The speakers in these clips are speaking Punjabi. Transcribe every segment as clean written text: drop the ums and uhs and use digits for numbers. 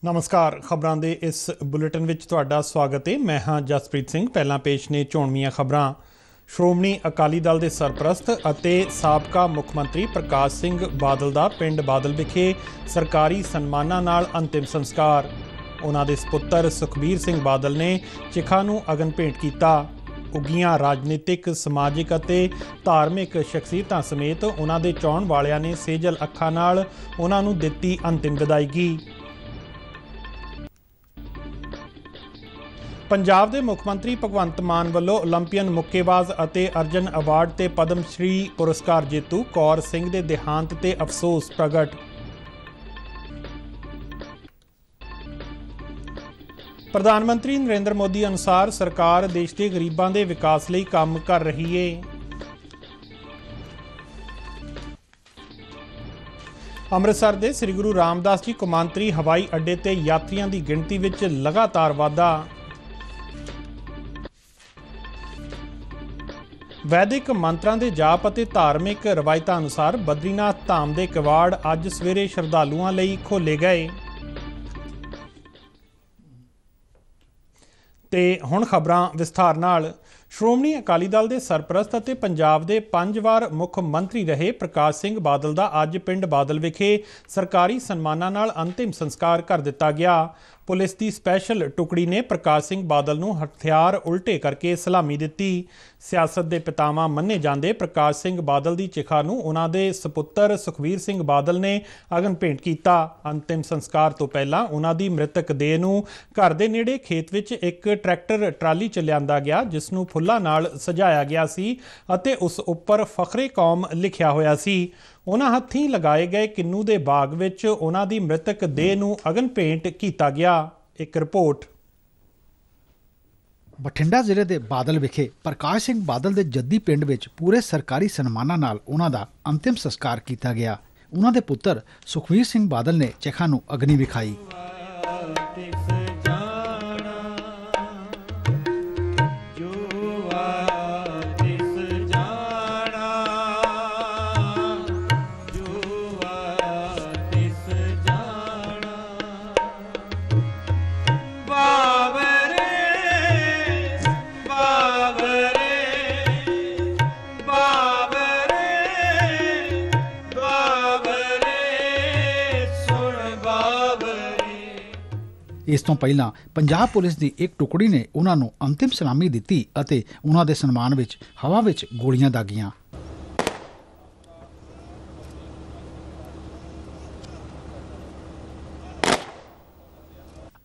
नमस्कार। खबरां दे इस बुलेटिन विच तुहाडा स्वागत है। मैं हाँ जसप्रीत सिंह। पहला पेश ने चोणवीआं खबरां। श्रोमणी अकाली दल के सरप्रस्त ਅਤੇ ਸਾਬਕਾ ਮੁੱਖ ਮੰਤਰੀ प्रकाश सिंह बादल ਦਾ ਪਿੰਡ ਬਾਦਲ ਵਿਖੇ ਸਰਕਾਰੀ ਸਨਮਾਨਾਂ ਨਾਲ ਅੰਤਿਮ ਸੰਸਕਾਰ। ਉਹਨਾਂ ਦੇ ਸਪੁੱਤਰ ਸੁਖਬੀਰ ਸਿੰਘ ਬਾਦਲ ਨੇ ਚਿਖਾ ਨੂੰ ਅਗਨ ਭੇਂਟ ਕੀਤਾ। ਉੱਗੀਆਂ ਰਾਜਨੀਤਿਕ, ਸਮਾਜਿਕ ਅਤੇ ਧਾਰਮਿਕ ਸ਼ਖਸੀਅਤਾਂ ਸਮੇਤ ਉਹਨਾਂ ਦੇ ਚਾਹੁਣ ਵਾਲਿਆਂ ਨੇ ਸੇਜਲ ਅੱਖਾਂ ਨਾਲ ਉਹਨਾਂ ਨੂੰ ਦਿੱਤੀ ਅੰਤਿਮ ਵਿਦਾਇਗੀ। पंजाब के मुख मंत्री भगवंत मान वालों ओलंपियन मुक्केबाज और अर्जन अवार्ड ते पद्म श्री पुरस्कार जेतू कौर सिंह के देहांत ते अफसोस प्रगट। प्रधानमंत्री नरेंद्र मोदी अनुसार सरकार देश के गरीबों के विकास लई काम कर रही है। अमृतसर के श्री गुरु रामदास जी कौमांतरी हवाई अड्डे ते यात्रियों की गिणती विच लगातार वाधा। वैदिक मंत्रां दे जाप ਅਤੇ धार्मिक रवायतां अनुसार बद्रीनाथ धाम के किवाड़ अज सवेरे श्रद्धालुओं लई खोले गए। ते हुण खबरां विस्तार नाल। श्रोमणी अकाली दल के सरप्रस्त ਅਤੇ पंजाब के 5 वार मुख मंत्री रहे प्रकाश सिंह बादल का अज पिंड बादल विखे सरकारी सन्मानां नाल अंतिम संस्कार कर दिता गया। पुलिस की स्पैशल टुकड़ी ने प्रकाश सिंह बादल नूं हथियार उल्टे करके सलामी दी। सियासत के पितामह मन्ने जाते प्रकाश सिंह बादल की चिखा नूं उन्हां दे सपुत्तर सुखबीर सिंह बादल ने अगन भेंट किया। अंतिम संस्कार तो पहला उन्हां दी मृतक देह नूं घर दे नेड़े खेत विच एक ट्रैक्टर ट्राली च लिआंदा गया, जिस नूं फुल्लां नाल सजाया गया सी अते उस उपर फखरे कौम लिखिया होया सी। उन्हां हत्थीं लगाए गए किन्नू दे बाग विच उन्हां दी मृतक देह नूं अगन भेंट किया गया। एक रिपोर्ट। बठिंडा जिले के बादल विखे प्रकाश सिंह बादल के जद्दी पिंड विच पूरे सरकारी सन्मानां नाल उन्हां दा अंतिम संस्कार किया गया। उन्हां दे पुत्तर सुखबीर सिंह बादल ने चिखा नूं अग्नि विखाई। इस तो पहला पंजाब पुलिस की एक टुकड़ी ने उन्होंने अंतिम सलामी दी और उन्होंने सन्मान विच हवा विच गोलियां दागियां।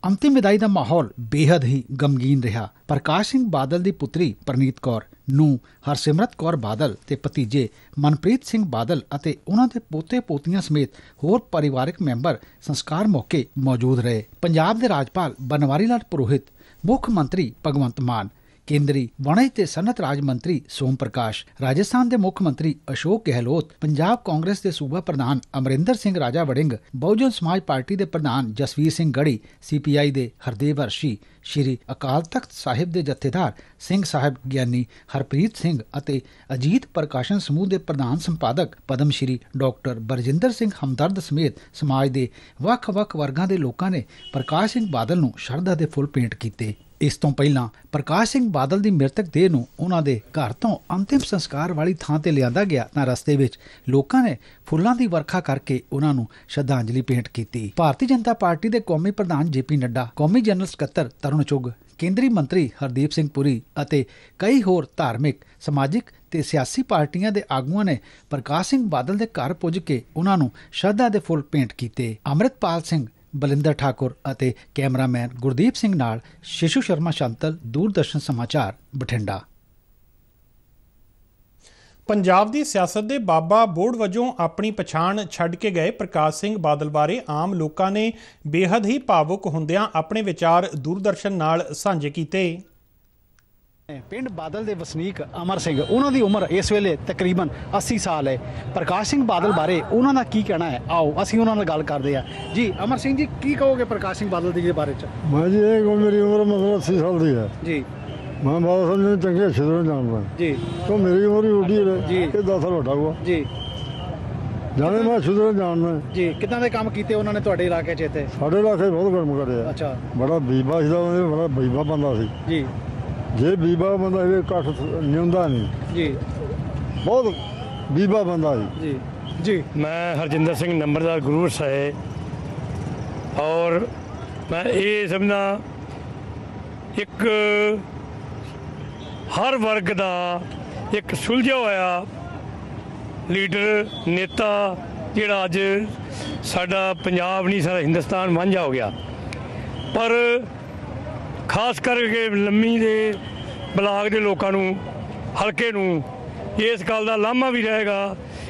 अंतिम विदाई का माहौल बेहद ही गमगीन रहा। प्रकाश सिंह बादल की पुत्री परनीत कौर, नूंह हरसिमरत कौर बादल ते भतीजे मनप्रीत सिंह बादल अते उन्हां दे पोते पोतियां समेत होर परिवारक मैंबर संस्कार मौके मौजूद रहे। पंजाब के राज्यपाल बनवारी लाल पुरोहित, मुख मंत्री भगवंत मान, केंद्री वणज ते सनत राज मंत्री सोम प्रकाश, राजस्थान के मुख मंत्री अशोक गहलोत, पंजाब कांग्रेस के सूबा प्रधान अमरिंदर सिंह राजा वड़िंग, बहुजन समाज पार्टी के प्रधान जसवीर सिंह गढ़ी, CPI के हरदेव अर्शी, श्री अकाल तख्त साहिब के जत्थेदार सिंह साहिब ज्ञानी हरप्रीत सिंह अते अजीत प्रकाशन समूह के प्रधान संपादक पद्म श्री डॉक्टर बरजिंदर सिंह हमदर्द समेत समाज के ਵੱਖ-ਵੱਖ वर्गां के लोगों ने प्रकाश सिंह बादल नूं शरधा के फुल भेंट किए। इस तो पहला प्रकाश सिंह बादल की मृतक देह नूं उन्हां दे घर तो अंतिम संस्कार वाली थां ते लिआंदा गया तां रस्ते विच लोकां ने फुल्लां दी वर्खा करके उन्हां नूं श्रद्धांजलि भेंट की। भारतीय जनता पार्टी के कौमी प्रधान JP नड्डा, कौमी जनरल सकत्तर तरुण चुग, केंद्रीय मंत्री हरदीप सिंह पुरी अते कई होर धार्मिक, समाजिक ते सियासी पार्टियां दे आगूआं ने प्रकाश सिंह बादल दे घर पुज के उन्हां नूं श्रद्धा दे फुल भेंट कीते। अमृतपाल सिंह, बलिंदर ठाकुर अते कैमरामैन गुरदीप सिंह नाल शिशु शर्मा शांतल, दूरदर्शन समाचार, बठिंडा। पंजाब की सियासत के बाबा बोड़ वजों अपनी पछाण छड्ड के गए प्रकाश सिंह बादल बारे आम लोगों ने बेहद ही भावुक हुंदियां अपने विचार दूरदर्शन नाल साझे कीते। पिंड बादल के वसनीक अमर सिंह, उन्होंने उम्र इस वेले तकरीबन 80 साल है। प्रकाश सिंह बादल बारे उन्होंने की कहना है, आओ असीं उन्हां नाल गल करदे आ। जी अमर सिंह जी, की कहोगे प्रकाश सिंह बादल के बारे च? मैं जी मेरी उम्र मतलब 80 साल की है जी। मैं बाबा साहब ने चंगे अच्छे तरह जानता जी। तो मेरी उम्र ही उठी है जी। 10 साल हटा हुआ जी। ਜਾਣੇ ਮੈਂ ਸ਼ੁਰੂ ਜਾਣਦਾ ਜੀ ਕਿੱਦਾਂ ਦੇ ਕੰਮ ਕੀਤੇ ਉਹਨਾਂ ਨੇ ਤੁਹਾਡੇ ਇਲਾਕੇ 'ਚ ਇੱਥੇ? ਸਾਡੇ ਇਲਾਕੇ ਬਹੁਤ ਕੰਮ ਕਰਿਆ। ਅੱਛਾ। ਬੜਾ ਬੀਬਾ ਸੀ, ਉਹਨੇ ਬੜਾ ਬੀਬਾ ਬੰਦਾ ਸੀ ਜੀ ਜੇ ਬੀਬਾ ਬੰਦਾ ਇਹ ਇਕੱਠ ਨਿਉਂਦਾ ਨਹੀਂ ਜੀ, ਬਹੁਤ ਬੀਬਾ ਬੰਦਾ ਸੀ ਜੀ ਜੀ। मैं हरजिंदर सिंह नंबरदार गुरु साहेब और मैं ये समझना एक हर वर्ग का एक सुलझा होया लीडर नेता जिहड़ा अज साडा पंजाब नहीं सारा हिंदुस्तान वांझा हो गया। पर खास करके लम्मी दे ब्लाक के लोगों नूं हल्के नूं इस गल का लामा भी रहेगा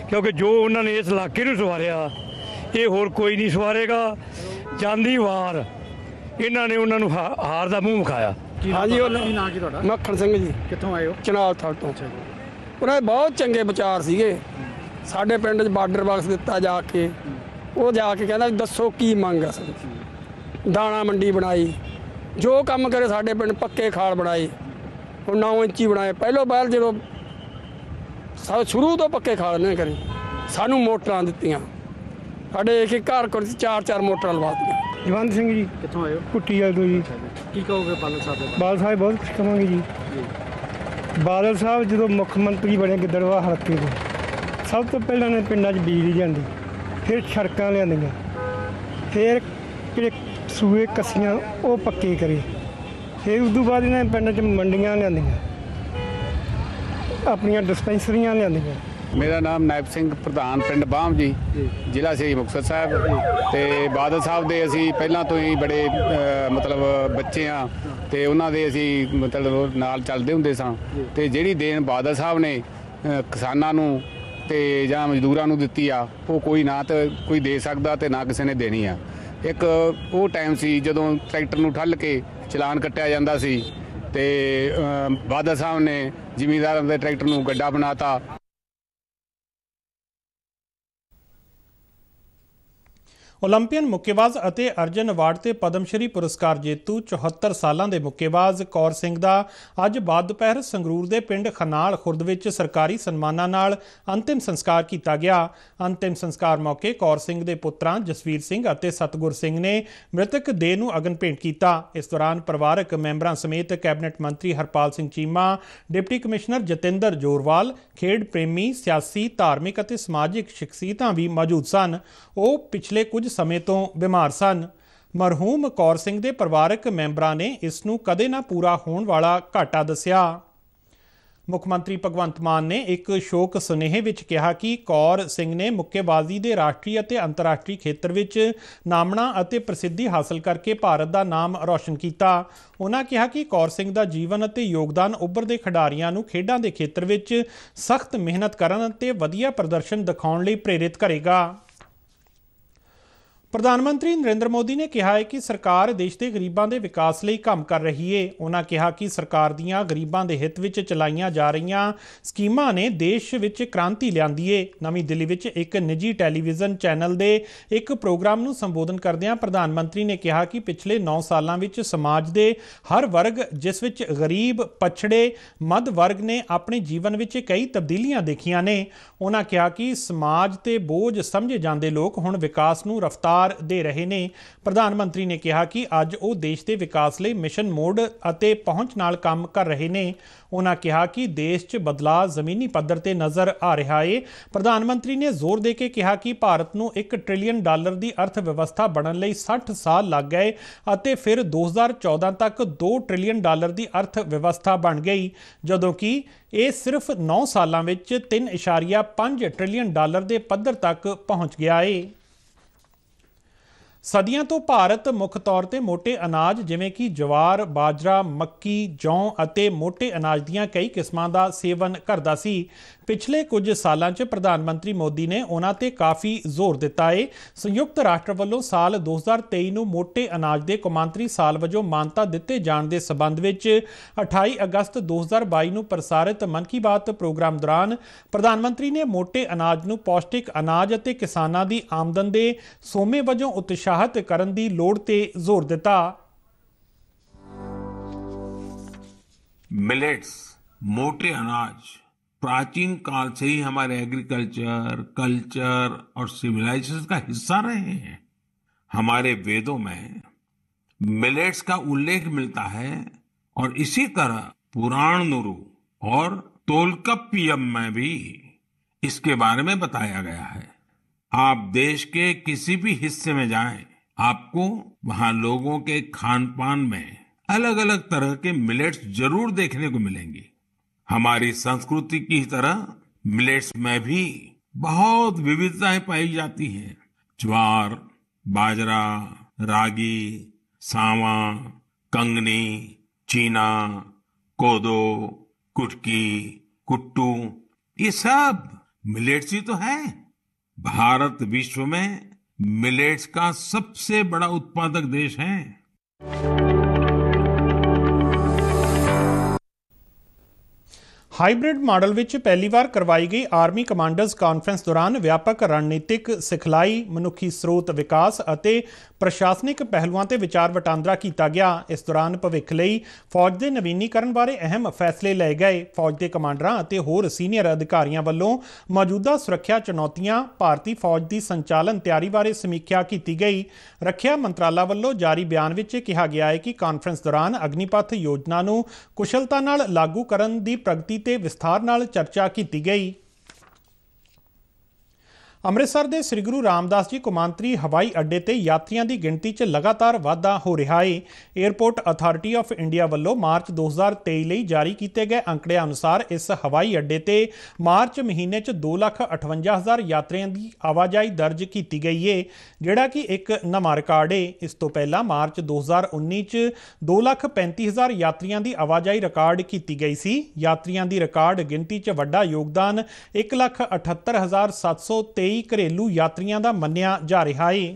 क्योंकि जो उन्होंने इस इलाके में सवारिया ये होर कोई नहीं सवारेगा। जांदी वार इन्होंने उन्होंने हार का मुँह विखाया। हाँ जी, ਕੀ ਨਾਂ ਕੀ ਤੁਹਾਡਾ? ਮੱਖਣ ਸਿੰਘ ਜੀ, ਕਿੱਥੋਂ ਆਏ ਹੋ? ਚਨਾਬ ਥਾਂ ਤੋਂ। ਅੱਛਾ ਜੀ। ਉਹਨਾਂ ਦੇ ਬਹੁਤ ਚੰਗੇ ਵਿਚਾਰ ਸੀਗੇ। ਸਾਡੇ ਪਿੰਡ 'ਚ ਬਾਰਡਰ ਬਾਕਸ ਦਿੱਤਾ ਜਾ ਕੇ, ਉਹ ਜਾ ਕੇ ਕਹਿੰਦਾ ਵੀ ਦੱਸੋ ਕੀ ਮੰਗ ਆ ਸਾਡੀ। ਦਾਣਾ ਮੰਡੀ ਬਣਾਈ, ਜੋ ਕੰਮ ਕਰੇ ਸਾਡੇ ਪਿੰਡ ਪੱਕੇ ਖਾਲ ਬਣਾਏ, ਹੁਣ 9 ਇੰਚੀ ਬਣਾਏ। ਪਹਿਲੋਂ ਪਹਿਲ ਜਦੋਂ ਸ਼ੁਰੂ ਤੋਂ ਪੱਕੇ ਖਾਲ ਨੇ ਕਰੇ, ਸਾਨੂੰ ਮੋਟਰਾਂ ਦਿੱਤੀਆਂ। ਸਾਡੇ ਇੱਕ ਘਰ ਕੋਲ 4-4 ਮੋਟਰਾਂ ਲਵਾ ਦਿੱਤੀਆਂ। ਜਵੰਤ ਸਿੰਘ ਜੀ, ਕਿੱਥੋਂ ਆਏ ਹੋ? ਕੁੱਟੀ ਵਾਲ ਤੋਂ ਜੀ। ਕੀ ਕਹੋਗੇ ਬਾਦਲ ਸਾਹਿਬ ਦੇ? ਬਾਦਲ ਸਾਹਿਬ ਬਹੁਤ ਕੁਛ ਕਹਾਂਗੇ ਜੀ। ਬਾਦਲ ਸਾਹਿਬ ਜਦੋਂ ਮੁੱਖ ਮੰਤਰੀ ਬਣੇ ਗਿੱਦੜਵਾ ਹਲਕੇ ਦੇ, ਸਭ ਤੋਂ ਪਹਿਲਾਂ ਨੇ ਪਿੰਡਾਂ 'ਚ ਬਿਜਲੀ ਲਿਆਂਦੀ, ਫਿਰ ਸੜਕਾਂ ਲਿਆਂਦੀਆਂ, ਫਿਰ ਜਿਹੜੇ ਸੂਏ ਕੱਸੀਆਂ ਉਹ ਪੱਕੇ ਕਰੇ, ਫਿਰ ਉਸ ਤੋਂ ਬਾਅਦ ਇਹਨਾਂ ਨੇ ਪਿੰਡਾਂ 'ਚ ਮੰਡੀਆਂ ਲਿਆਂਦੀਆਂ, ਆਪਣੀਆਂ ਡਿਸਪੈਂਸਰੀਆਂ ਲਿਆਂਦੀਆਂ। ਮੇਰਾ ਨਾਮ ਨਾਇਬ ਸਿੰਘ ਪ੍ਰਧਾਨ ਪਿੰਡ ਬਾਹਮ ਜੀ, ਜ਼ਿਲ੍ਹਾ ਸ੍ਰੀ ਮੁਕਤਸਰ ਸਾਹਿਬ। ਤੇ ਬਾਦਲ ਸਾਹਿਬ ਦੇ ਅਸੀਂ ਪਹਿਲਾਂ ਤੋਂ ਹੀ ਬੜੇ ਮਤਲਬ ਬੱਚੇ ਆ ਤੇ ਉਹਨਾਂ ਦੇ ਅਸੀਂ ਮਤਲਬ ਨਾਲ ਚੱਲਦੇ ਹੁੰਦੇ ਸਾਂ। ਤੇ ਜਿਹੜੀ ਦੇਣ ਬਾਦਲ ਸਾਹਿਬ ਨੇ ਕਿਸਾਨਾਂ ਨੂੰ ਤੇ ਜਾਂ ਮਜ਼ਦੂਰਾਂ ਨੂੰ ਦਿੱਤੀ ਆ, ਉਹ ਕੋਈ ਨਾ ਤਾਂ ਕੋਈ ਦੇ ਸਕਦਾ ਤੇ ਨਾ ਕਿਸੇ ਨੇ ਦੇਣੀ ਆ। ਇੱਕ ਉਹ ਟਾਈਮ ਸੀ ਜਦੋਂ ਟਰੈਕਟਰ ਨੂੰ ਠੱਲ ਕੇ ਚਲਾਨ ਕੱਟਿਆ ਜਾਂਦਾ ਸੀ ਤੇ ਬਾਦਲ ਸਾਹਿਬ ਨੇ ਜ਼ਿਮੀਂਦਾਰਾਂ ਦੇ ਟਰੈਕਟਰ ਨੂੰ ਗੱਡਾ ਬਣਾਤਾ। ਓਲੰਪੀਅਨ ਮੁੱਕੇਬਾਜ਼ ਅਤੇ ਅਰਜਨ ਅਵਾਰਡ ਤੇ ਪਦਮਸ਼੍ਰੀ ਪੁਰਸਕਾਰ ਜੇਤੂ 74 ਸਾਲਾਂ ਦੇ ਮੁੱਕੇਬਾਜ਼ ਕੌਰ ਸਿੰਘ ਦਾ ਅੱਜ ਬਾਅਦ ਦੁਪਹਿਰ ਸੰਗਰੂਰ ਦੇ ਪਿੰਡ ਖਨਾਲ ਖੁਰਦ ਵਿੱਚ ਸਰਕਾਰੀ ਸਨਮਾਨਾਂ ਨਾਲ ਅੰਤਿਮ ਸੰਸਕਾਰ ਕੀਤਾ ਗਿਆ। ਅੰਤਿਮ ਸੰਸਕਾਰ ਮੌਕੇ ਕੌਰ ਸਿੰਘ ਦੇ ਪੁੱਤਰਾਂ ਜਸਵੀਰ ਸਿੰਘ ਅਤੇ ਸਤਗੁਰ ਸਿੰਘ ਨੇ ਮ੍ਰਿਤਕ ਦੇਹ ਨੂੰ ਅਗਨ ਭੇਂਟ ਕੀਤਾ। ਇਸ ਦੌਰਾਨ ਪਰਿਵਾਰਕ ਮੈਂਬਰਾਂ ਸਮੇਤ ਕੈਬਨਿਟ ਮੰਤਰੀ ਹਰਪਾਲ ਸਿੰਘ ਚੀਮਾ, ਡਿਪਟੀ ਕਮਿਸ਼ਨਰ ਜਤਿੰਦਰ ਜੋਰਵਾਲ, ਖੇਡ ਪ੍ਰੇਮੀ, ਸਿਆਸੀ, ਧਾਰਮਿਕ ਅਤੇ ਸਮਾਜਿਕ ਸ਼ਖਸੀਅਤਾਂ ਵੀ ਮੌਜੂਦ ਸਨ। ਉਹ ਪਿਛਲੇ ਕੁਝ ਸਮੇਂ ਤੋਂ ਬਿਮਾਰ ਸਨ। ਮਰਹੂਮ ਕੌਰ ਸਿੰਘ ਦੇ ਪਰਿਵਾਰਕ ਮੈਂਬਰਾਂ ਨੇ ਇਸ ਨੂੰ ਕਦੇ ਨਾ ਪੂਰਾ ਹੋਣ ਵਾਲਾ ਘਾਟਾ ਦੱਸਿਆ। ਮੁੱਖ ਮੰਤਰੀ ਭਗਵੰਤ ਮਾਨ ਨੇ ਇੱਕ ਸ਼ੋਕ ਸੁਨੇਹੇ ਵਿੱਚ ਕਿਹਾ ਕਿ ਕੌਰ ਸਿੰਘ ਨੇ ਮੁੱਕੇਬਾਜ਼ੀ ਦੇ ਰਾਸ਼ਟਰੀ ਅਤੇ ਅੰਤਰਰਾਸ਼ਟਰੀ ਖੇਤਰ ਵਿੱਚ ਨਾਮਣਾ ਅਤੇ ਪ੍ਰਸਿੱਧੀ ਹਾਸਲ ਕਰਕੇ ਭਾਰਤ ਦਾ ਨਾਮ ਰੌਸ਼ਨ ਕੀਤਾ। ਉਨ੍ਹਾਂ ਕਿਹਾ ਕਿ ਕੌਰ ਸਿੰਘ ਦਾ ਜੀਵਨ ਅਤੇ ਯੋਗਦਾਨ ਉੱਭਰਦੇ ਖਿਡਾਰੀਆਂ ਨੂੰ ਖੇਡਾਂ ਦੇ ਖੇਤਰ ਵਿੱਚ ਸਖਤ ਮਿਹਨਤ ਕਰਨ ਅਤੇ ਵਧੀਆ ਪ੍ਰਦਰਸ਼ਨ ਦਿਖਾਉਣ ਲਈ ਪ੍ਰੇਰਿਤ ਕਰੇਗਾ। ਪ੍ਰਧਾਨ ਮੰਤਰੀ ਨਰਿੰਦਰ ਮੋਦੀ ਨੇ ਕਿਹਾ ਹੈ ਕਿ ਸਰਕਾਰ ਦੇਸ਼ ਦੇ ਗਰੀਬਾਂ ਦੇ ਵਿਕਾਸ ਲਈ ਕੰਮ ਕਰ ਰਹੀ ਹੈ। ਉਨ੍ਹਾਂ ਕਿਹਾ ਕਿ ਸਰਕਾਰ ਦੀਆਂ ਗਰੀਬਾਂ ਦੇ ਹਿੱਤ ਵਿੱਚ ਚਲਾਈਆਂ ਜਾ ਰਹੀਆਂ ਸਕੀਮਾਂ ਨੇ ਦੇਸ਼ ਵਿੱਚ ਕ੍ਰਾਂਤੀ ਲਿਆਂਦੀ ਹੈ। ਨਵੀਂ ਦਿੱਲੀ ਵਿੱਚ ਇੱਕ ਨਿੱਜੀ ਟੈਲੀਵਿਜ਼ਨ ਚੈਨਲ ਦੇ ਇੱਕ ਪ੍ਰੋਗਰਾਮ ਨੂੰ ਸੰਬੋਧਨ ਕਰਦਿਆਂ ਪ੍ਰਧਾਨ ਮੰਤਰੀ ਨੇ ਕਿਹਾ ਕਿ ਪਿਛਲੇ 9 ਸਾਲਾਂ ਵਿੱਚ ਸਮਾਜ ਦੇ ਹਰ ਵਰਗ, ਜਿਸ ਵਿੱਚ ਗਰੀਬ, ਪਛੜੇ, ਮੱਧ ਵਰਗ ਨੇ ਆਪਣੇ ਜੀਵਨ ਵਿੱਚ ਕਈ ਤਬਦੀਲੀਆਂ ਦੇਖੀਆਂ ਨੇ। ਉਨ੍ਹਾਂ ਕਿਹਾ ਕਿ ਸਮਾਜ ਤੇ ਬੋਝ ਸਮਝੇ ਜਾਂਦੇ ਲੋਕ ਹੁਣ ਵਿਕਾਸ ਨੂੰ ਰਫ਼ਤਾਰ ਦੇ ਰਹੇ ਨੇ। ਪ੍ਰਧਾਨ ਮੰਤਰੀ ਨੇ ਕਿਹਾ ਕਿ ਅੱਜ ਉਹ ਦੇਸ਼ ਦੇ ਵਿਕਾਸ ਲਈ ਮਿਸ਼ਨ ਮੋਡ ਅਤੇ ਪਹੁੰਚ ਨਾਲ ਕੰਮ ਕਰ ਰਹੇ ਨੇ। ਉਨ੍ਹਾਂ ਕਿਹਾ ਕਿ ਦੇਸ਼ 'ਚ ਬਦਲਾਅ ਜ਼ਮੀਨੀ ਪੱਧਰ ਤੇ ਨਜ਼ਰ ਆ ਰਿਹਾ ਹੈ। ਪ੍ਰਧਾਨ ਮੰਤਰੀ ਨੇ ਜ਼ੋਰ ਦੇ ਕੇ ਕਿਹਾ ਕਿ ਭਾਰਤ ਨੂੰ $1 ਟ੍ਰਿਲੀਅਨ ਦੀ ਅਰਥ ਵਿਵਸਥਾ ਬਣਨ ਲਈ 60 ਸਾਲ ਲੱਗ ਗਏ ਅਤੇ ਫਿਰ 2014 ਤੱਕ $2 ਟ੍ਰਿਲੀਅਨ ਦੀ ਅਰਥ ਵਿਵਸਥਾ ਬਣ ਗਈ, ਜਦੋਂ ਕਿ ਇਹ ਸਿਰਫ 9 ਸਾਲਾਂ ਵਿੱਚ $3.5 ਟ੍ਰਿਲੀਅਨ ਦੇ ਪੱਧਰ ਤੱਕ ਪਹੁੰਚ ਗਿਆ ਹੈ। ਸਦੀਆਂ ਤੋਂ ਭਾਰਤ ਮੁੱਖ ਤੌਰ ਤੇ ਮੋਟੇ ਅਨਾਜ ਜਿਵੇਂ ਕਿ ਜਵਾਰ, ਬਾਜਰਾ, ਮੱਕੀ, ਜੌਂ ਅਤੇ ਮੋਟੇ ਅਨਾਜ ਦੀਆਂ ਕਈ ਕਿਸਮਾਂ ਦਾ ਸੇਵਨ ਕਰਦਾ ਸੀ। ਪਿਛਲੇ ਕੁਝ ਸਾਲਾਂ 'ਚ ਪ੍ਰਧਾਨ ਮੰਤਰੀ ਮੋਦੀ ਨੇ ਉਹਨਾਂ ਤੇ ਕਾਫੀ ਜ਼ੋਰ ਦਿੱਤਾ ਹੈ। ਸੰਯੁਕਤ ਰਾਸ਼ਟਰ ਵੱਲੋਂ ਸਾਲ 2023 ਨੂੰ ਮੋਟੇ ਅਨਾਜ ਦੇ ਕੌਮਾਂਤਰੀ ਸਾਲ ਵਜੋਂ ਮਾਨਤਾ ਦਿੱਤੇ ਜਾਣ ਦੇ ਸਬੰਧ ਵਿੱਚ 28 ਅਗਸਤ 2022 ਨੂੰ ਪ੍ਰਸਾਰਿਤ ਮਨ ਕੀ ਬਾਤ ਪ੍ਰੋਗਰਾਮ ਦੌਰਾਨ ਪ੍ਰਧਾਨ ਮੰਤਰੀ ਨੇ ਮੋਟੇ ਅਨਾਜ ਨੂੰ ਪੌਸ਼ਟਿਕ ਅਨਾਜ ਅਤੇ ਕਿਸਾਨਾਂ ਦੀ ਆਮਦਨ ਦੇ ਸੋਮੇ ਵਜੋਂ ਉਤਸ਼ਾਹਿਤ ਕਰਨ ਦੀ ਲੋੜ ਤੇ ਜ਼ੋਰ ਦਿੱਤਾ। मिलेट्स, मोटे अनाज प्राचीन काल से ही हमारे एग्रीकल्चर, कल्चर और सिविलाइजेशन का हिस्सा रहे हैं। हमारे वेदों में मिलेट्स का उल्लेख मिलता है और इसी तरह पुराणनुरु और तोल्काप्पियम में भी इसके बारे में बताया गया है। आप देश के किसी भी हिस्से में जाएं, आपको वहां लोगों के खान पान में अलग अलग तरह के मिलेट्स जरूर देखने को मिलेंगे। हमारी संस्कृति की तरह मिलेट्स में भी बहुत विविधताएं पाई जाती हैं। ज्वार, बाजरा, रागी, सांवा, कंगनी, चीना, कोदो, कुटकी, कुट्टू, ये सब मिलेट्स ही तो है। भारत विश्व में मिलेट्स का सबसे बड़ा उत्पादक देश है। ਹਾਈਬ੍ਰਿਡ ਮਾਡਲ ਵਿੱਚ ਪਹਿਲੀ ਵਾਰ ਕਰਵਾਈ ਗਈ ਆਰਮੀ ਕਮਾਂਡਰਜ਼ ਕਾਨਫਰੰਸ ਦੌਰਾਨ ਵਿਆਪਕ ਰਣਨੀਤਿਕ ਸਿਖਲਾਈ, ਮਨੁੱਖੀ ਸਰੋਤ ਵਿਕਾਸ ਅਤੇ ਪ੍ਰਸ਼ਾਸਨਿਕ ਪਹਿਲੂਆਂ ਤੇ ਵਿਚਾਰ ਵਟਾਂਦਰਾ ਕੀਤਾ ਗਿਆ। ਇਸ ਦੌਰਾਨ ਭਵਿੱਖ ਲਈ ਫੌਜ ਦੇ ਨਵੀਨੀਕਰਨ ਬਾਰੇ ਅਹਿਮ ਫੈਸਲੇ ਲਏ ਗਏ। ਫੌਜ ਦੇ ਕਮਾਂਡਰਾਂ ਅਤੇ ਹੋਰ ਸੀਨੀਅਰ ਅਧਿਕਾਰੀਆਂ ਵੱਲੋਂ ਮੌਜੂਦਾ ਸੁਰੱਖਿਆ ਚੁਣੌਤੀਆਂ, ਭਾਰਤੀ ਫੌਜ ਦੀ ਸੰਚਾਲਨ ਤਿਆਰੀ ਬਾਰੇ ਸਮੀਖਿਆ ਕੀਤੀ ਗਈ। ਰੱਖਿਆ ਮੰਤਰਾਲਾ ਵੱਲੋਂ ਜਾਰੀ ਬਿਆਨ ਵਿੱਚ ਕਿਹਾ ਗਿਆ ਹੈ ਕਿ ਕਾਨਫਰੰਸ ਦੌਰਾਨ ਅਗਨੀਪਥ ਯੋਜਨਾ ਨੂੰ ਕੁਸ਼ਲਤਾ ਨਾਲ ਲਾਗੂ ਕਰਨ ਦੀ ਪ੍ਰਗਤੀ ਤੇ ਵਿਸਥਾਰ ਨਾਲ ਚਰਚਾ ਕੀਤੀ ਗਈ। ਅੰਮ੍ਰਿਤਸਰ ਦੇ ਸ੍ਰੀ ਗੁਰੂ ਰਾਮਦਾਸ ਜੀ ਕੌਮਾਂਤਰੀ ਹਵਾਈ ਅੱਡੇ ਤੇ ਯਾਤਰੀਆਂ ਦੀ ਗਿਣਤੀ 'ਚ ਲਗਾਤਾਰ ਵਾਧਾ ਹੋ ਰਿਹਾ ਹੈ। ਏਅਰਪੋਰਟ ਅਥਾਰਟੀ ਆਫ ਇੰਡੀਆ ਵੱਲੋਂ ਮਾਰਚ 2023 ਲਈ ਜਾਰੀ ਕੀਤੇ ਗਏ ਅੰਕੜਿਆਂ ਅਨੁਸਾਰ ਇਸ ਹਵਾਈ ਅੱਡੇ ਤੇ ਮਾਰਚ ਮਹੀਨੇ 'ਚ 2,58,000 ਯਾਤਰੀਆਂ ਦੀ ਆਵਾਜਾਈ ਦਰਜ ਕੀਤੀ ਗਈ ਹੈ, ਜਿਹੜਾ ਕਿ ਇੱਕ ਨਵਾਂ ਰਿਕਾਰਡ ਹੈ। ਇਸ ਤੋਂ ਪਹਿਲਾਂ ਮਾਰਚ 2019 'ਚ 2,35,000 ਯਾਤਰੀਆਂ ਦੀ ਆਵਾਜਾਈ ਰਿਕਾਰਡ ਕੀਤੀ ਗਈ ਸੀ। ਯਾਤਰੀਆਂ ਦੀ ਰਿਕਾਰਡ ਗਿਣਤੀ 'ਚ ਵੱਡਾ ਯੋਗਦਾਨ 1,78,723 ਘਰੇਲੂ ਯਾਤਰੀਆਂ ਦਾ ਮੰਨਿਆ ਜਾ ਰਿਹਾ ਹੈ।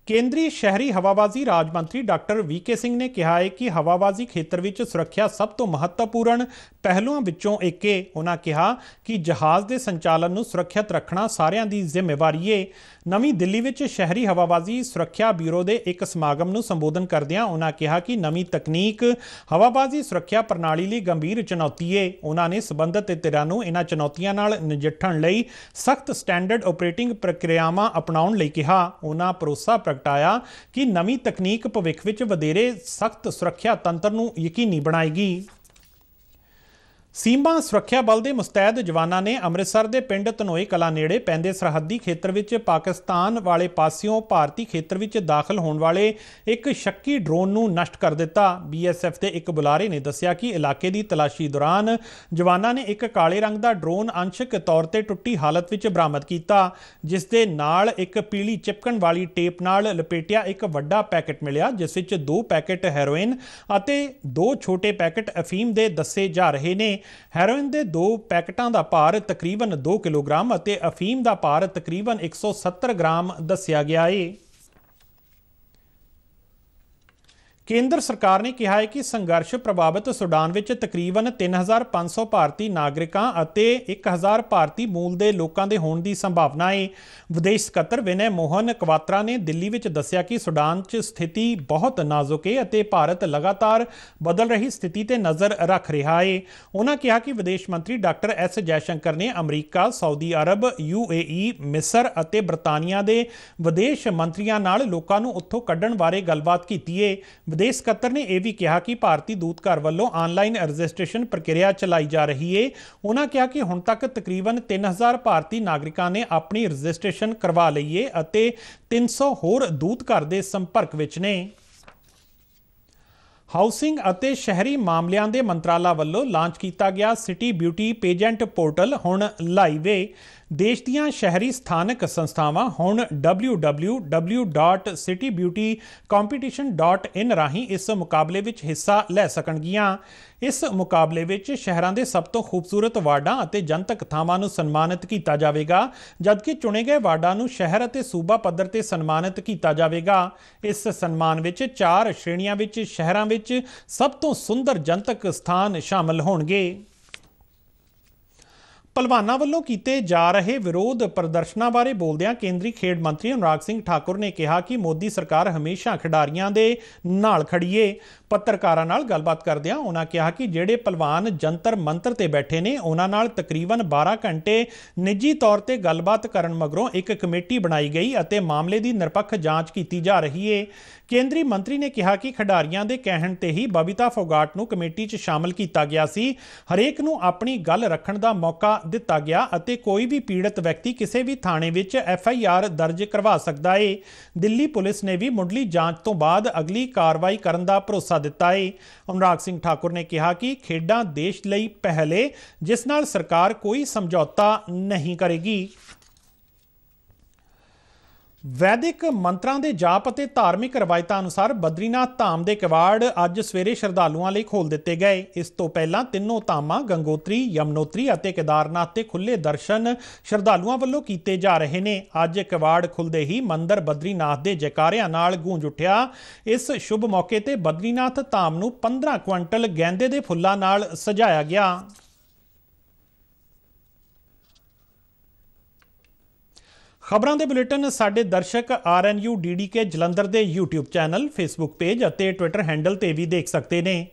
ਕੇਂਦਰੀ ਸ਼ਹਿਰੀ ਹਵਾਬਾਜ਼ੀ ਰਾਜ ਮੰਤਰੀ ਡਾਕਟਰ VK ਸਿੰਘ ਨੇ ਕਿਹਾ ਹੈ ਕਿ ਹਵਾਬਾਜ਼ੀ ਖੇਤਰ ਵਿੱਚ ਸੁਰੱਖਿਆ ਸਭ ਤੋਂ ਮਹੱਤਵਪੂਰਨ ਪਹਿਲੂਆਂ ਵਿੱਚੋਂ ਇੱਕ ਹੈ। ਉਹਨਾਂ ਕਿਹਾ ਕਿ ਜਹਾਜ਼ ਦੇ ਸੰਚਾਲਨ ਨੂੰ ਸੁਰੱਖਿਅਤ ਰੱਖਣਾ ਸਾਰਿਆਂ ਦੀ ਜ਼ਿੰਮੇਵਾਰੀ ਹੈ। ਨਵੀਂ ਦਿੱਲੀ ਵਿੱਚ ਸ਼ਹਿਰੀ ਹਵਾਬਾਜ਼ੀ ਸੁਰੱਖਿਆ ਬਿਊਰੋ ਦੇ ਇੱਕ ਸਮਾਗਮ ਨੂੰ ਸੰਬੋਧਨ ਕਰਦਿਆਂ ਉਹਨਾਂ ਕਿਹਾ ਕਿ ਨਵੀਂ ਤਕਨੀਕ ਹਵਾਬਾਜ਼ੀ ਸੁਰੱਖਿਆ ਪ੍ਰਣਾਲੀ ਲਈ ਗੰਭੀਰ ਚੁਣੌਤੀ ਹੈ। ਉਹਨਾਂ ਨੇ ਸਬੰਧਤ ਧਿਰਾਂ ਨੂੰ ਇਹਨਾਂ ਚੁਣੌਤੀਆਂ ਨਾਲ ਨਜਿੱਠਣ ਲਈ ਸਖਤ ਸਟੈਂਡਰਡ ਆਪਰੇਟਿੰਗ ਪ੍ਰਕਿਰਿਆਵਾਂ ਅਪਣਾਉਣ ਲਈ ਕਿਹਾ। ਉਹਨਾਂ ਭਰੋਸਾ ਪ੍ਰਗਟਾਇਆ ਕਿ ਨਵੀਂ ਤਕਨੀਕ ਭਵਿੱਖ ਵਿੱਚ ਵਧੇਰੇ ਸਖਤ ਸੁਰੱਖਿਆ ਤੰਤਰ ਨੂੰ ਯਕੀਨੀ ਬਣਾਏਗੀ। ਸੀਮਾ ਸੁਰੱਖਿਆ ਬਲ ਦੇ ਮੁਸਤੈਦ ਜਵਾਨਾਂ ਨੇ ਅੰਮ੍ਰਿਤਸਰ ਦੇ ਪਿੰਡ ਧਨੋਏ ਕਲਾਂ ਨੇੜੇ ਪੈਂਦੇ ਸਰਹੱਦੀ ਖੇਤਰ ਵਿੱਚ ਪਾਕਿਸਤਾਨ ਵਾਲੇ ਪਾਸਿਓਂ ਭਾਰਤੀ ਖੇਤਰ ਵਿੱਚ ਦਾਖਲ ਹੋਣ ਵਾਲੇ ਇੱਕ ਸ਼ੱਕੀ ਡਰੋਨ ਨੂੰ ਨਸ਼ਟ ਕਰ ਦਿੱਤਾ। BSF ਦੇ ਇੱਕ ਬੁਲਾਰੇ ਨੇ ਦੱਸਿਆ ਕਿ ਇਲਾਕੇ ਦੀ ਤਲਾਸ਼ੀ ਦੌਰਾਨ ਜਵਾਨਾਂ ਨੇ ਇੱਕ ਕਾਲੇ ਰੰਗ ਦਾ ਡਰੋਨ ਅੰਸ਼ਕ ਤੌਰ ਤੇ ਟੁੱਟੀ ਹਾਲਤ ਵਿੱਚ ਬਰਾਮਦ ਕੀਤਾ, ਜਿਸ ਦੇ ਨਾਲ ਇੱਕ ਪੀਲੀ ਚਿਪਕਣ ਵਾਲੀ ਟੇਪ ਨਾਲ ਲਪੇਟਿਆ ਇੱਕ ਵੱਡਾ ਪੈਕੇਟ ਮਿਲਿਆ, ਜਿਸ ਵਿੱਚ 2 ਪੈਕੇਟ ਹੈਰੋਇਨ ਅਤੇ 2 ਛੋਟੇ ਪੈਕੇਟ ਅਫੀਮ ਦੇ ਦੱਸੇ ਜਾ ਰਹੇ ਨੇ। ਹੈਰੋਇਨ ਦੇ 2 ਪੈਕਟਾਂ ਦਾ ਭਾਰ ਤਕਰੀਬਨ 2 ਕਿਲੋਗ੍ਰਾਮ ਅਤੇ ਅਫੀਮ ਦਾ ਭਾਰ ਤਕਰੀਬਨ 170 ਗ੍ਰਾਮ ਦੱਸਿਆ ਗਿਆ ਹੈ। ਕੇਂਦਰ ਸਰਕਾਰ ਨੇ ਕਿਹਾ ਹੈ ਕਿ ਸੰਘਰਸ਼ ਪ੍ਰਭਾਵਿਤ ਸੁਡਾਨ ਵਿੱਚ ਤਕਰੀਬਨ 3,500 ਭਾਰਤੀ ਨਾਗਰਿਕਾਂ ਅਤੇ 1,000 ਭਾਰਤੀ ਮੂਲ ਦੇ ਲੋਕਾਂ ਦੇ ਹੋਣ ਦੀ ਸੰਭਾਵਨਾ ਹੈ। ਵਿਦੇਸ਼ ਸਕੱਤਰ ਵਿਨੈ ਮੋਹਨ ਕਵਾਤਰਾ ਨੇ ਦਿੱਲੀ ਵਿੱਚ ਦੱਸਿਆ ਕਿ ਸੁਡਾਨ 'ਚ ਸਥਿਤੀ ਬਹੁਤ ਨਾਜ਼ੁਕ ਹੈ ਅਤੇ ਭਾਰਤ ਲਗਾਤਾਰ ਬਦਲ ਰਹੀ ਸਥਿਤੀ ਤੇ ਨਜ਼ਰ ਰੱਖ ਰਿਹਾ ਹੈ। ਉਹਨਾਂ ਕਿਹਾ ਕਿ ਵਿਦੇਸ਼ ਮੰਤਰੀ ਡਾਕਟਰ S ਜੈਸ਼ੰਕਰ ਨੇ ਅਮਰੀਕਾ, ਸਾਊਦੀ ਅਰਬ, UAE, ਮਿਸਰ ਅਤੇ ਬਰਤਾਨੀਆ ਦੇ ਵਿਦੇਸ਼ ਮੰਤਰੀਆਂ ਨਾਲ ਲੋਕਾਂ ਨੂੰ ਉੱਥੋਂ ਕੱਢਣ ਬਾਰੇ ਗੱਲਬਾਤ ਕੀਤੀ ਹੈ। ਵਿਦੇਸ਼ ਸਕੱਤਰ ਨੇ ਇਹ ਵੀ ਕਿਹਾ ਕਿ ਭਾਰਤੀ ਦੂਤਘਰ ਵੱਲੋਂ ਆਨਲਾਈਨ ਰਜਿਸਟ੍ਰੇਸ਼ਨ ਪ੍ਰਕਿਰਿਆ ਚਲਾਈ ਜਾ ਰਹੀ ਹੈ। ਉਹਨਾਂ ਕਿਹਾ ਕਿ ਹੁਣ ਤੱਕ ਤਕਰੀਬਨ 3,000 ਭਾਰਤੀ ਨਾਗਰਿਕਾਂ ਨੇ ਆਪਣੀ ਰਜਿਸਟ੍ਰੇਸ਼ਨ ਕਰਵਾ ਲਈ ਹੈ ਅਤੇ 300 ਹੋਰ ਦੂਤਘਰ ਦੇ ਸੰਪਰਕ ਵਿੱਚ ਨੇ। ਹਾਊਸਿੰਗ ਅਤੇ ਸ਼ਹਿਰੀ ਮਾਮਲਿਆਂ ਦੇ ਮੰਤਰਾਲਾ ਵੱਲੋਂ ਲਾਂਚ ਕੀਤਾ ਗਿਆ ਸਿਟੀ ਬਿਊਟੀ ਪੇਜੈਂਟ ਪੋਰਟਲ ਹੁਣ ਲਾਈਵ ਹੈ। ਦੇਸ਼ ਦੀਆਂ ਸ਼ਹਿਰੀ ਸਥਾਨਕ ਸੰਸਥਾਵਾਂ ਹੁਣ www.citybeautycompetition.in ਰਾਹੀਂ ਇਸ ਮੁਕਾਬਲੇ ਵਿੱਚ ਹਿੱਸਾ ਲੈ ਸਕਣਗੀਆਂ। ਇਸ ਮੁਕਾਬਲੇ ਵਿੱਚ ਸ਼ਹਿਰਾਂ ਦੇ ਸਭ ਤੋਂ ਖੂਬਸੂਰਤ ਵਾਰਡਾਂ ਅਤੇ ਜਨਤਕ ਥਾਵਾਂ ਨੂੰ ਸਨਮਾਨਿਤ ਕੀਤਾ ਜਾਵੇਗਾ, ਜਦਕਿ ਚੁਣੇ ਗਏ ਵਾਰਡਾਂ ਨੂੰ ਸ਼ਹਿਰ ਅਤੇ ਸੂਬਾ ਪੱਧਰ ਤੇ ਸਨਮਾਨਿਤ ਕੀਤਾ ਜਾਵੇਗਾ। ਇਸ ਸਨਮਾਨ ਵਿੱਚ 4 ਸ਼੍ਰੇਣੀਆਂ ਵਿੱਚ ਸ਼ਹਿਰਾਂ ਵਿੱਚ ਸਭ ਤੋਂ ਸੁੰਦਰ ਜਨਤਕ ਸਥਾਨ ਸ਼ਾਮਲ ਹੋਣਗੇ। ਭਲਵਾਨਾਂ ਵੱਲੋਂ ਕੀਤੇ ਜਾ ਰਹੇ ਵਿਰੋਧ ਪ੍ਰਦਰਸ਼ਨਾਂ ਬਾਰੇ ਬੋਲਦਿਆਂ ਕੇਂਦਰੀ ਖੇਡ ਮੰਤਰੀ ਅਨੁਰਾਗ ਸਿੰਘ ਠਾਕੁਰ ਨੇ ਕਿਹਾ ਕਿ ਮੋਦੀ ਸਰਕਾਰ ਹਮੇਸ਼ਾ ਖਿਡਾਰੀਆਂ ਦੇ ਨਾਲ ਖੜੀ ਏ। ਪੱਤਰਕਾਰਾਂ ਨਾਲ ਗੱਲਬਾਤ ਕਰਦਿਆਂ ਉਹਨਾਂ ਕਿਹਾ ਕਿ ਜਿਹੜੇ ਪਹਿਲਵਾਨ ਜੰਤਰ ਮੰਤਰ ਤੇ ਬੈਠੇ ਨੇ ਉਹਨਾਂ ਨਾਲ ਤਕਰੀਬਨ 12 ਘੰਟੇ ਨਿੱਜੀ ਤੌਰ ਤੇ ਗੱਲਬਾਤ ਕਰਨ ਮਗਰੋਂ ਇੱਕ ਕਮੇਟੀ ਬਣਾਈ ਗਈ ਅਤੇ ਮਾਮਲੇ ਦੀ ਨਿਰਪੱਖ ਜਾਂਚ ਕੀਤੀ ਜਾ ਰਹੀ ਹੈ। ਕੇਂਦਰੀ ਮੰਤਰੀ ਨੇ ਕਿਹਾ ਕਿ ਖਿਡਾਰੀਆਂ ਦੇ ਕਹਿਣ ਤੇ ਹੀ ਬਬੀਤਾ ਫੋਗਾਟ ਨੂੰ ਕਮੇਟੀ 'ਚ ਸ਼ਾਮਲ ਕੀਤਾ ਗਿਆ ਸੀ। ਹਰੇਕ ਨੂੰ ਆਪਣੀ ਗੱਲ ਰੱਖਣ ਦਾ ਮੌਕਾ ਦਿੱਤਾ ਗਿਆ ਅਤੇ ਕੋਈ ਵੀ ਪੀੜਤ ਵਿਅਕਤੀ ਕਿਸੇ ਵੀ ਥਾਣੇ ਵਿੱਚ FIR ਦਰਜ ਕਰਵਾ ਸਕਦਾ ਹੈ। ਦਿੱਲੀ ਪੁਲਿਸ ਨੇ ਵੀ ਮੁੱਢਲੀ ਜਾਂਚ ਤੋਂ ਬਾਅਦ ਅਗਲੀ ਕਾਰਵਾਈ ਕਰਨ ਦਾ ਭਰੋਸਾ ਦਿੱਤਾ ਹੈ। ਅਨੁਰਾਗ ਸਿੰਘ ਠਾਕੁਰ ਨੇ ਕਿਹਾ ਕਿ ਖੇਡਾਂ ਦੇਸ਼ ਲਈ ਪਹਿਲ ਹੈ, ਜਿਸ ਨਾਲ ਸਰਕਾਰ ਕੋਈ ਸਮਝੌਤਾ ਨਹੀਂ ਕਰੇਗੀ। ਵੈਦਿਕ ਮੰਤਰਾਂ ਦੇ ਜਾਪ ਅਤੇ ਧਾਰਮਿਕ ਰਵਾਇਤਾਂ ਅਨੁਸਾਰ ਬਦਰੀਨਾਥ ਧਾਮ ਦੇ ਕਿਵਾੜ ਅੱਜ ਸਵੇਰੇ ਸ਼ਰਧਾਲੂਆਂ ਲਈ ਖੋਲ੍ਹ ਦਿੱਤੇ ਗਏ। ਇਸ ਤੋਂ ਪਹਿਲਾਂ ਤਿੰਨੋਂ ਧਾਮਾਂ ਗੰਗੋਤਰੀ, ਯਮਨੋਤਰੀ ਅਤੇ ਕੇਦਾਰਨਾਥ ਦੇ ਖੁੱਲ੍ਹੇ ਦਰਸ਼ਨ ਸ਼ਰਧਾਲੂਆਂ ਵੱਲੋਂ ਕੀਤੇ ਜਾ ਰਹੇ ਨੇ। ਅੱਜ ਕਿਵਾੜ ਖੁੱਲ੍ਹਦੇ ਹੀ ਮੰਦਰ ਬਦਰੀਨਾਥ ਦੇ ਜੈਕਾਰਿਆਂ ਨਾਲ ਗੂੰਜ ਉੱਠਿਆ। ਇਸ ਸ਼ੁਭ ਮੌਕੇ ਤੇ ਬਦਰੀਨਾਥ ਧਾਮ ਨੂੰ 15 ਕੁਇੰਟਲ ਗੈਂਦੇ ਦੇ ਫੁੱਲਾਂ ਨਾਲ ਸਜਾਇਆ ਗਿਆ। ਖਬਰਾਂ ਦੇ ਬੁਲੇਟਿਨ ਸਾਡੇ ਦਰਸ਼ਕ RNU DDK ਜਲੰਧਰ ਦੇ YouTube ਚੈਨਲ, Facebook ਪੇਜ ਅਤੇ ਟਵਿੱਟਰ ਹੈਂਡਲ ਤੇ ਵੀ ਦੇਖ ਸਕਦੇ ਨੇ।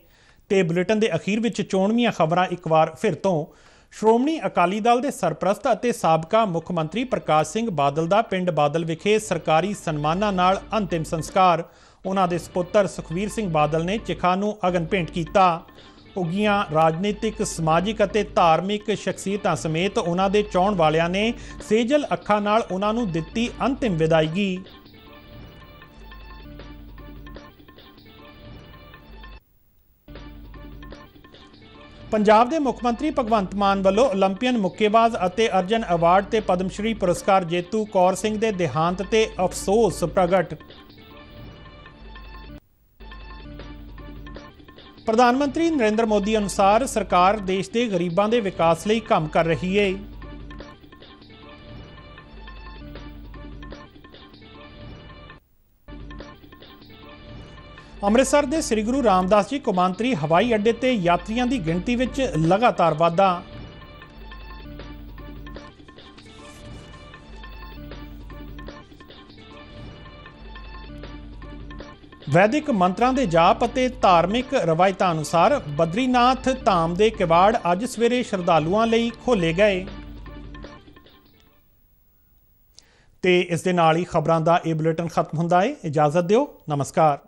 ਤੇ ਬੁਲੇਟਿਨ ਦੇ ਅਖੀਰ ਵਿੱਚ ਚੋਣਵੀਆਂ ਖਬਰਾਂ ਇੱਕ ਵਾਰ ਫਿਰ ਤੋਂ। ਸ਼੍ਰੋਮਣੀ ਅਕਾਲੀ ਦਲ ਦੇ ਸਰਪ੍ਰਸਤ ਅਤੇ ਸਾਬਕਾ ਮੁੱਖ ਮੰਤਰੀ ਪ੍ਰਕਾਸ਼ ਸਿੰਘ ਬਾਦਲ ਦਾ ਪਿੰਡ ਬਾਦਲ ਵਿਖੇ ਸਰਕਾਰੀ ਸਨਮਾਨਾਂ ਨਾਲ ਅੰਤਿਮ ਸੰਸਕਾਰ। ਉਹਨਾਂ ਦੇ ਸਪੁੱਤਰ ਸੁਖਬੀਰ ਸਿੰਘ ਬਾਦਲ ਨੇ ਚਿਖਾ ਨੂੰ ਅਗਨ ਭੇਂਟ ਕੀਤਾ। ਉੱਘੀਆਂ ਰਾਜਨੀਤਿਕ, ਸਮਾਜਿਕ ਅਤੇ ਧਾਰਮਿਕ ਸ਼ਖਸੀਅਤਾਂ ਸਮੇਤ ਉਹਨਾਂ ਦੇ ਚਾਹੁਣ ਵਾਲਿਆਂ ਨੇ ਸੇਜਲ ਅੱਖਾਂ ਨਾਲ ਉਹਨਾਂ ਨੂੰ ਦਿੱਤੀ ਅੰਤਿਮ ਵਿਦਾਇਗੀ। ਪੰਜਾਬ ਦੇ ਮੁੱਖ ਮੰਤਰੀ ਭਗਵੰਤ ਮਾਨ ਵੱਲੋਂ ਓਲੰਪੀਅਨ ਮੁੱਕੇਬਾਜ਼ ਅਤੇ ਅਰਜਨ ਅਵਾਰਡ ਤੇ ਪਦਮ ਸ਼੍ਰੀ ਪੁਰਸਕਾਰ ਜੇਤੂ ਕੌਰ ਸਿੰਘ ਦੇ ਦੇਹਾਂਤ ਤੇ ਅਫਸੋਸ ਪ੍ਰਗਟ। ਪ੍ਰਧਾਨ ਮੰਤਰੀ ਨਰਿੰਦਰ ਮੋਦੀ ਅਨੁਸਾਰ ਸਰਕਾਰ ਦੇਸ਼ ਦੇ ਗਰੀਬਾਂ ਦੇ ਵਿਕਾਸ ਲਈ ਕੰਮ ਕਰ ਰਹੀ ਹੈ। ਅੰਮ੍ਰਿਤਸਰ ਦੇ ਸ੍ਰੀ ਗੁਰੂ ਰਾਮਦਾਸ ਜੀ ਕੌਮਾਂਤਰੀ ਹਵਾਈ ਅੱਡੇ ਤੇ ਯਾਤਰੀਆਂ ਦੀ ਗਿਣਤੀ ਵਿੱਚ ਲਗਾਤਾਰ ਵਾਧਾ। ਵੈਦਿਕ ਮੰਤਰਾਂ ਦੇ ਜਾਪ ਅਤੇ ਧਾਰਮਿਕ ਰਵਾਇਤਾਂ ਅਨੁਸਾਰ ਬਦਰੀਨਾਥ ਧਾਮ ਦੇ ਕਿਵਾੜ ਅੱਜ ਸਵੇਰੇ ਸ਼ਰਧਾਲੂਆਂ ਲਈ ਖੋਲ੍ਹੇ ਗਏ। ਤੇ ਇਸ ਦੇ ਨਾਲ ਹੀ ਖਬਰਾਂ ਦਾ ਇਹ ਬੁਲੇਟਿਨ ਖਤਮ ਹੁੰਦਾ ਹੈ। ਇਜਾਜ਼ਤ ਦਿਓ। ਨਮਸਕਾਰ।